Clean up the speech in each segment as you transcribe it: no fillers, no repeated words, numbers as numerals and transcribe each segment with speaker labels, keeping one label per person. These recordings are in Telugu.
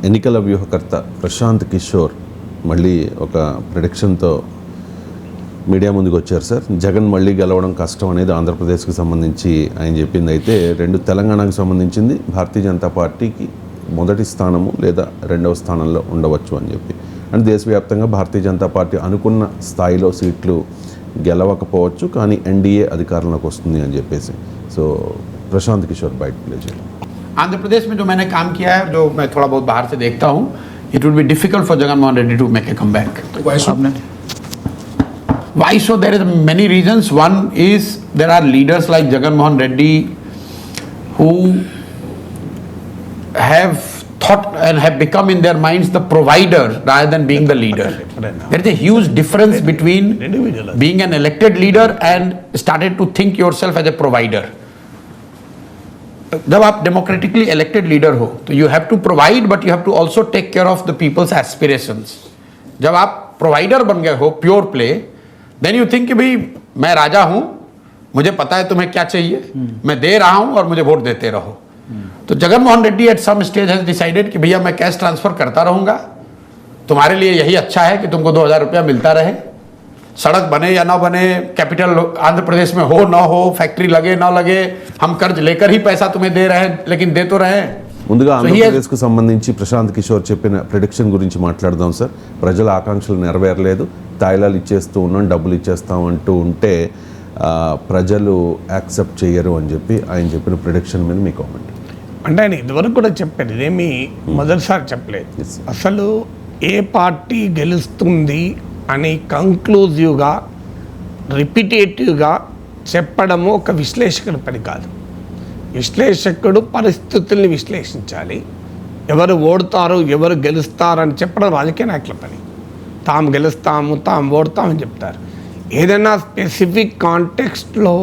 Speaker 1: ఎన్నికల వ్యూహకర్త ప్రశాంత్ కిషోర్ మళ్ళీ ఒక ప్రిడిక్షన్తో మీడియా ముందుకు వచ్చారు సార్. జగన్ మళ్ళీ గెలవడం కష్టం అనేది ఆంధ్రప్రదేశ్కి సంబంధించి ఆయన చెప్పింది అయితే, రెండు తెలంగాణకు సంబంధించింది భారతీయ జనతా పార్టీకి మొదటి స్థానము లేదా రెండవ స్థానంలో ఉండవచ్చు అని చెప్పి, అంటే దేశవ్యాప్తంగా భారతీయ జనతా పార్టీ అనుకున్న స్థాయిలో సీట్లు గెలవకపోవచ్చు కానీ ఎన్డీఏ అధికారంలోకి వస్తుంది అని చెప్పేసి. సో ప్రశాంత్ కిషోర్ బయట ప్లే చేయాలి.
Speaker 2: आंध्र प्रदेश में जो मैंने काम किया है, जो मैं थोड़ा बहुत बाहर से देखता हूँ, it would be difficult for Jagan Mohan Reddy to make a come back. Why so? There is many reasons. One is there are leaders like Jagan Mohan Reddy who have thought and have become in their minds the provider rather than being the leader. There is a huge difference between being an elected leader and started to think yourself as a provider. जब आप डेमोक्रेटिकली इलेक्टेड लीडर हो तो you have to provide but you have to also take care of the people's aspirations. जब आप प्रोवाइडर बन गए हो pure play, then you think कि भाई मैं राजा हूं, मुझे पता है तुम्हें क्या चाहिए, मैं दे रहा हूं और मुझे वोट देते रहो. तो Jagan Mohan Reddy at some stage has decided कि भैया मैं कैश ट्रांसफर करता रहूंगा, तुम्हारे लिए यही अच्छा है कि तुमको 2000 रुपया मिलता रहे, सड़क बने या ना बने, कैपिटल आंध्र प्रदेश में हो ना हो, फैक्ट्री लगे ना लगे, हम कर्ज लेकर ही पैसा तुम्हें दे रहे हैं, लेकिन दे तो रहे हैं.
Speaker 1: ముందుగా ఆంధ్రప్రదేశ్కు సంబంధించి ప్రశాంత్ కిషోర్ చెప్పిన ప్రిడిక్షన్ గురించి మాట్లాడదాం సార్. ప్రజల ఆకాంక్షలు నెరవేరలేదు, తాయిలాలు ఇచ్చేస్తూ ఉన్నాం, డబ్బులు ఇచ్చేస్తాం అంటూ ఉంటే ప్రజలు యాక్సెప్ట్ చేయరు అని చెప్పి ఆయన చెప్పిన ప్రిడిక్షన్ మీద మీ కామెంట్.
Speaker 3: అంటే ఆయన ఇదివరకు కూడా చెప్పారు, ఇదేమి మొదటిసారి చెప్పలేదు. అసలు ఏ పార్టీ గెలుస్తుంది అని కంక్లూజివ్గా రిపిటేటివ్గా చెప్పడము ఒక విశ్లేషకుడి పని కాదు. విశ్లేషకుడు పరిస్థితుల్ని విశ్లేషించాలి. ఎవరు ఓడతారు ఎవరు గెలుస్తారు అని చెప్పడం రాజకీయ నాయకుల పని. తాము గెలుస్తాము తాము ఓడతామని చెప్తారు. ఏదైనా స్పెసిఫిక్ కాంటెక్స్ట్లో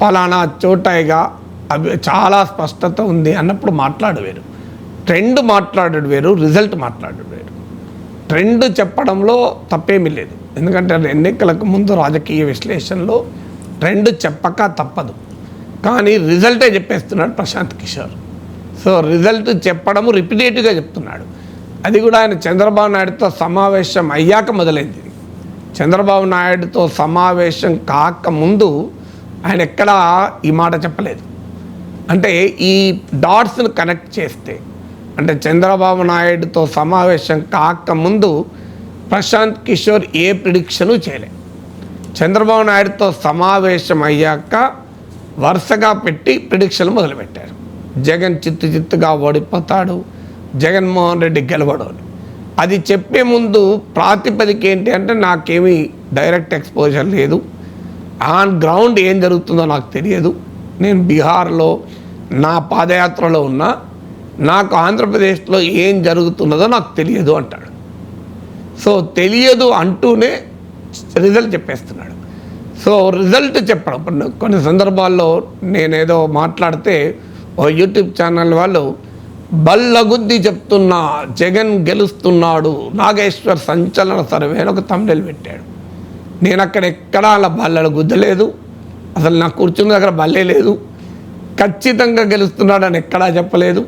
Speaker 3: పలానా చోటగా అవి చాలా స్పష్టత ఉంది అన్నప్పుడు మాట్లాడు వేరు, ట్రెండ్ మాట్లాడడు వేరు, రిజల్ట్ మాట్లాడడు వేరు. ట్రెండ్ చెప్పడంలో తప్పేమీ లేదు, ఎందుకంటే ఎన్నికలకు ముందు రాజకీయ విశ్లేషణలో ట్రెండ్ చెప్పక తప్పదు. కానీ రిజల్టే చెప్పేస్తున్నాడు ప్రశాంత్ కిషోర్. సో రిజల్ట్ చెప్పడము రిపిటేటివ్గా చెప్తున్నాడు. అది కూడా ఆయన చంద్రబాబు నాయుడుతో సమావేశం అయ్యాక మొదలైంది. చంద్రబాబు నాయుడుతో సమావేశం కాకముందు ఆయన ఎక్కడా ఈ మాట చెప్పలేదు. అంటే ఈ డాట్స్ను కనెక్ట్ చేస్తే, అంటే చంద్రబాబు నాయుడుతో సమావేశం కాకముందు ప్రశాంత్ కిషోర్ ఏ ప్రిడిక్షను చేయలే. చంద్రబాబు నాయుడుతో సమావేశం అయ్యాక వరుసగా పెట్టి ప్రిడిక్షన్లు మొదలుపెట్టారు. జగన్ చిత్తుగా ఓడిపోతాడు, జగన్మోహన్ రెడ్డి గెలవడు అని. అది చెప్పే ముందు ప్రాతిపదిక ఏంటి అంటే, నాకేమీ డైరెక్ట్ ఎక్స్పోజర్ లేదు, ఆన్ గ్రౌండ్ ఏం జరుగుతుందో నాకు తెలియదు, నేను బీహార్లో నా పాదయాత్రలో ఉన్నా, నాకు ఆంధ్రప్రదేశ్లో ఏం జరుగుతున్నదో నాకు తెలియదు అంటాడు. సో తెలియదు అంటూనే రిజల్ట్ చెప్పేస్తున్నాడు. సో రిజల్ట్ చెప్పడం, కొన్ని సందర్భాల్లో నేనేదో మాట్లాడితే ఓ యూట్యూబ్ ఛానల్ వాళ్ళు బల్లగుద్ది చెప్తున్నా జగన్ గెలుస్తున్నాడు, నాగేశ్వర్ సంచలన సర్వే అని ఒక థంబ్నెయిల్ పెట్టాడు. నేను అక్కడ ఎక్కడా అలా బల్లలు గుద్దలేదు, అసలు నాకు కూర్చున్న దగ్గర బల్లే లేదు, ఖచ్చితంగా గెలుస్తున్నాడు అని ఎక్కడా చెప్పలేదు.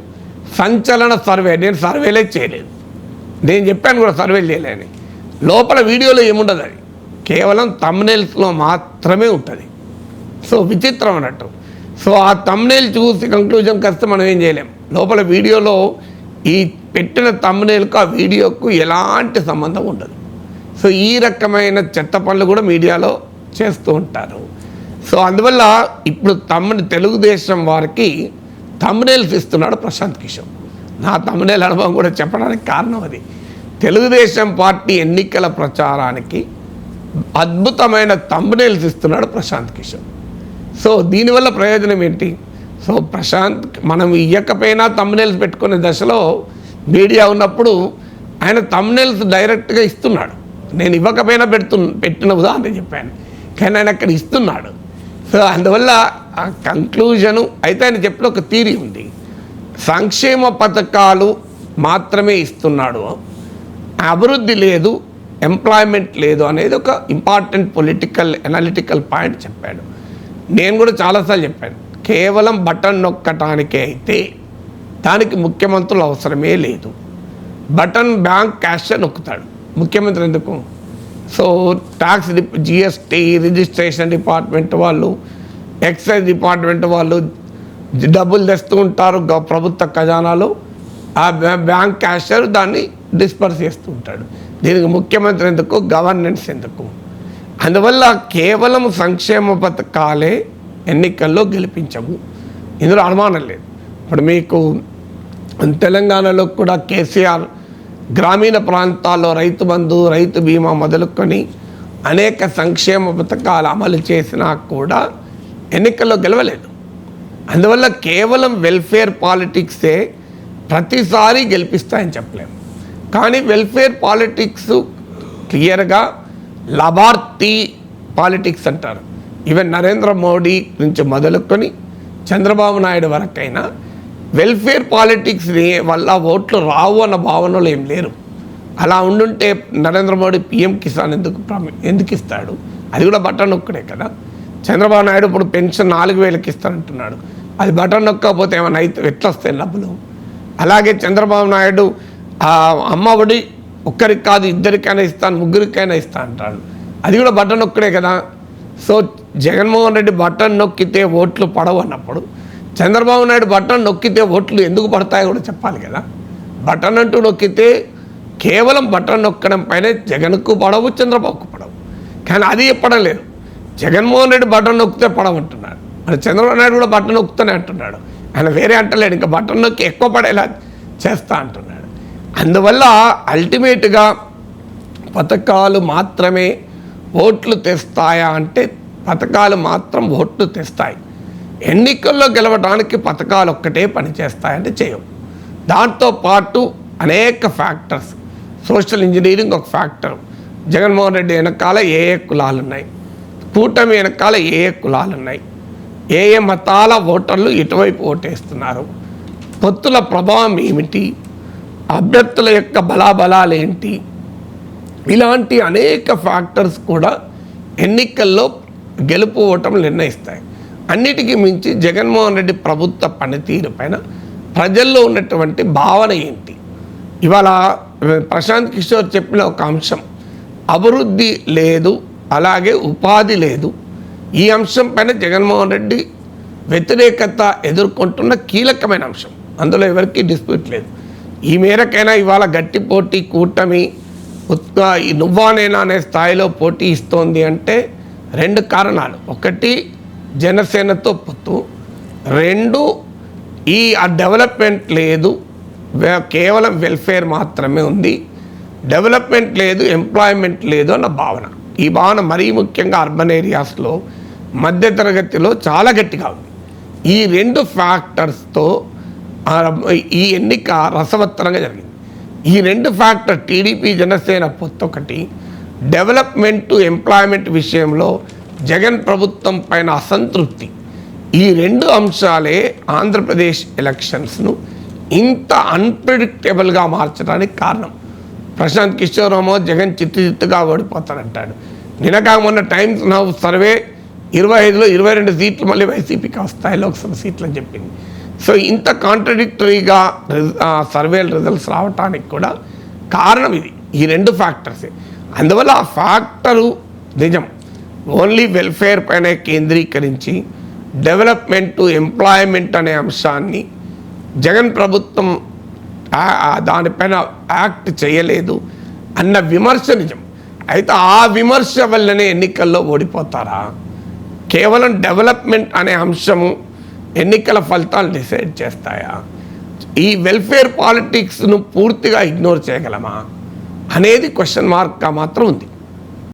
Speaker 3: సంచలన సర్వే, నేను సర్వేలే చేయలేదు, నేను చెప్పాను కూడా సర్వేలు చేయలేని. లోపల వీడియోలో ఏముండదు, అది కేవలం థంబ్నెయిల్స్లో మాత్రమే ఉంటుంది. సో విచిత్రం అన్నట్టు. సో ఆ థంబ్నెయిల్ చూసి కంక్లూజన్కి వస్తే మనం ఏం చేయలేం. లోపల వీడియోలో ఈ పెట్టిన థంబ్నెయిల్కు ఆ వీడియోకు ఎలాంటి సంబంధం ఉండదు. సో ఈ రకమైన చెత్త పనులు కూడా మీడియాలో చేస్తూ ఉంటారు. సో అందువల్ల ఇప్పుడు తెలుగుదేశం వారికి థంబ్నెయిల్స్ ఇస్తున్నాడు ప్రశాంత్ కిషోర్. నా థంబ్నెయిల్ అనుభవం కూడా చెప్పడానికి కారణం అది. తెలుగుదేశం పార్టీ ఎన్నికల ప్రచారానికి అద్భుతమైన థంబ్నెయిల్స్ ఇస్తున్నాడు ప్రశాంత్ కిషోర్. సో దీనివల్ల ప్రయోజనం ఏంటి? సో ప్రశాంత్ మనం ఇవ్వకపోయినా థంబ్నెయిల్స్ పెట్టుకునే దశలో మీడియా ఉన్నప్పుడు ఆయన థంబ్నెయిల్స్ డైరెక్ట్గా ఇస్తున్నాడు. నేను ఇవ్వకపోయినా పెట్టిన ఉదాహరణ చెప్పాను, కానీ ఆయన అక్కడ ఇస్తున్నాడు. సో అందువల్ల ఆ కంక్లూజను అయితే ఆయన చెప్పిన ఒక థియరీ ఉంది, సంక్షేమ పథకాలు మాత్రమే ఇస్తున్నాడు, అభివృద్ధి లేదు, ఎంప్లాయ్మెంట్ లేదు అనేది ఒక ఇంపార్టెంట్ పొలిటికల్ ఎనాలిటికల్ పాయింట్ చెప్పాడు. నేను కూడా చాలాసార్లు చెప్పాను, కేవలం బటన్ నొక్కటానికే అయితే దానికి ముఖ్యమంత్రులు అవసరమే లేదు. బటన్ బ్యాంక్ క్యాష్ నొక్కుతాడు ముఖ్యమంత్రి. ఎందుకు? So tax GST registration department వాళ్ళు, ఎక్సైజ్ డిపార్ట్మెంట్ వాళ్ళు డబ్బులు తెస్తూ ఉంటారు ప్రభుత్వ ఖజానాలో. ఆ బ్యాంక్ క్యాషియర్ దాన్ని డిస్పర్స్ చేస్తూ ఉంటాడు. దీనికి ముఖ్యమంత్రి ఎందుకు? గవర్నెన్స్ ఎందుకు? అందువల్ల కేవలం సంక్షేమ పథకాలే ఎన్నికల్లో గెలిపించవు, ఇందులో అనుమానం లేదు. ఇప్పుడు మీకు తెలంగాణలో కూడా కేసీఆర్ గ్రామీణ ప్రాంతాల్లో రైతు బంధు, రైతు బీమా మొదలుకొని అనేక సంక్షేమ పథకాలు అమలు చేసినా కూడా ఎన్నికల్లో గెలవలేదు. అందువల్ల కేవలం వెల్ఫేర్ పాలిటిక్సే ప్రతిసారి గెలిపిస్తాయని చెప్పలేము. కానీ వెల్ఫేర్ పాలిటిక్స్ క్లియర్గా లాభార్థి పాలిటిక్స్ అంటారు. ఈవెన్ నరేంద్ర మోడీ నుంచి మొదలుకొని చంద్రబాబు నాయుడు వరకైనా వెల్ఫేర్ పాలిటిక్స్ వల్ల ఓట్లు రావు అన్న భావనలో ఏం లేరు. అలా ఉండుంటే నరేంద్ర మోడీ పిఎం కిసాన్ ఎందుకు ఇస్తాడు? అది కూడా బటన్ నొక్కడే కదా. చంద్రబాబు నాయుడు ఇప్పుడు పెన్షన్ 4,000కి ఇస్తానంటున్నాడు. అది బటన్ నొక్కకపోతే ఏమైనా అయితే ఎట్లా వస్తాయి డబ్బులు? అలాగే చంద్రబాబు నాయుడు అమ్మఒడి ఒక్కరికి కాదు ఇద్దరికైనా ఇస్తాను, ముగ్గురికైనా ఇస్తా అంటాడు. అది కూడా బటన్ నొక్కడే కదా. సో జగన్మోహన్ రెడ్డి బటన్ నొక్కితే ఓట్లు పడవు అన్నప్పుడు చంద్రబాబు నాయుడు బటన్ నొక్కితే ఓట్లు ఎందుకు పడతాయో కూడా చెప్పాలి కదా. బటన్ అంటూ నొక్కితే కేవలం బటన్ నొక్కడం పైన జగన్కు పడవు, చంద్రబాబుకు పడవు. కానీ అది చెప్పడం లేదు. జగన్మోహన్ రెడ్డి బటన్ నొక్కితే పడవంటున్నాడు, మరి చంద్రబాబు నాయుడు కూడా బటన్ నొక్కుతూనే అంటున్నాడు. ఆయన వేరే అంటలేడు, ఇంకా బటన్ నొక్కి ఎక్కువ పడేలా చేస్తా అంటున్నాడు. అందువల్ల అల్టిమేట్గా పథకాలు మాత్రమే ఓట్లు తెస్తాయా అంటే పథకాలు మాత్రం ఓట్లు తెస్తాయి. ఎన్నికల్లో గెలవడానికి పథకాలు ఒక్కటే పనిచేస్తాయంటే చేయవు. దాంతోపాటు అనేక ఫ్యాక్టర్స్, సోషల్ ఇంజనీరింగ్ ఒక ఫ్యాక్టర్. జగన్మోహన్ రెడ్డి వెనకాల ఏ కులాలు ఉన్నాయి, కూటమి వెనకాల ఏ కులాలు ఉన్నాయి, ఏ మతాల ఓటర్లు ఇటువైపు ఓటేస్తున్నారు, పొత్తుల ప్రభావం ఏమిటి, అభ్యర్థుల యొక్క బలాబలాలు ఏంటి, ఇలాంటి అనేక ఫ్యాక్టర్స్ కూడా ఎన్నికల్లో గెలుపు ఓటములు నిర్ణయిస్తాయి. అన్నిటికీ మించి జగన్మోహన్ రెడ్డి ప్రభుత్వ పనితీరు పైన ప్రజల్లో ఉన్నటువంటి భావన ఏంటి. ఇవాళ ప్రశాంత్ కిషోర్ చెప్పిన ఒక అంశం, అభివృద్ధి లేదు, అలాగే ఉపాధి లేదు. ఈ అంశం పైన జగన్మోహన్ రెడ్డి వ్యతిరేకత ఎదుర్కొంటున్న కీలకమైన అంశం. అందులో ఎవరికీ డిస్ప్యూట్ లేదు. ఈ మేరకైనా ఇవాళ గట్టి పోటీ కూటమి నువ్వా నేనా అనే స్థాయిలో పోటీ ఇస్తోంది అంటే 2 కారణాలు. ఒకటి జనసేనతో పొత్తు, 2 ఈ డెవలప్మెంట్ లేదు, కేవలం వెల్ఫేర్ మాత్రమే ఉంది, డెవలప్మెంట్ లేదు, ఎంప్లాయ్మెంట్ లేదు అన్న భావన. ఈ భావన మరీ ముఖ్యంగా అర్బన్ ఏరియాస్లో మధ్యతరగతిలో చాలా గట్టిగా ఉంది. ఈ 2 ఫ్యాక్టర్స్తో ఈ ఎన్నిక రసవత్తరంగా జరిగింది. ఈ 2 ఫ్యాక్టర్ టీడీపీ జనసేన పొత్తు ఒకటి, డెవలప్మెంట్ ఎంప్లాయ్మెంట్ విషయంలో జగన్ ప్రభుత్వం పైన అసంతృప్తి, ఈ 2 అంశాలే ఆంధ్రప్రదేశ్ ఎలక్షన్స్ను ఇంత అన్ప్రెడిక్టబుల్గా మార్చడానికి కారణం. ప్రశాంత్ కిషోర్ రామో జగన్ చిత్తుగా ఓడిపోతానంటాడు. నిన్నగా మొన్న టైమ్స్ నౌ సర్వే 25లో 22 సీట్లు మళ్ళీ వైసీపీకి వస్తాయి లోక్సభ సీట్లు అని చెప్పింది. సో ఇంత కాంట్రడిక్టరీగా సర్వేల రిజల్ట్స్ రావడానికి కూడా కారణం ఇది, ఈ 2 ఫ్యాక్టర్సే. అందువల్ల ఆ ఫ్యాక్టరు నిజం ఓన్లీ వెల్ఫేర్ పైన కేంద్రీకరించి డెవలప్మెంటు ఎంప్లాయ్మెంట్ అనే అంశాన్ని జగన్ ప్రభుత్వం దానిపైన యాక్ట్ చేయలేదు అన్న విమర్శ నిజం. అయితే ఆ విమర్శ వల్లనే ఎన్నికల్లో ఓడిపోతారా? కేవలం డెవలప్మెంట్ అనే అంశము ఎన్నికల ఫలితాలు డిసైడ్ చేస్తాయా? ఈ వెల్ఫేర్ పాలిటిక్స్ను పూర్తిగా ఇగ్నోర్ చేయగలమా అనేది క్వశ్చన్ మార్క్గా మాత్రం ఉంది.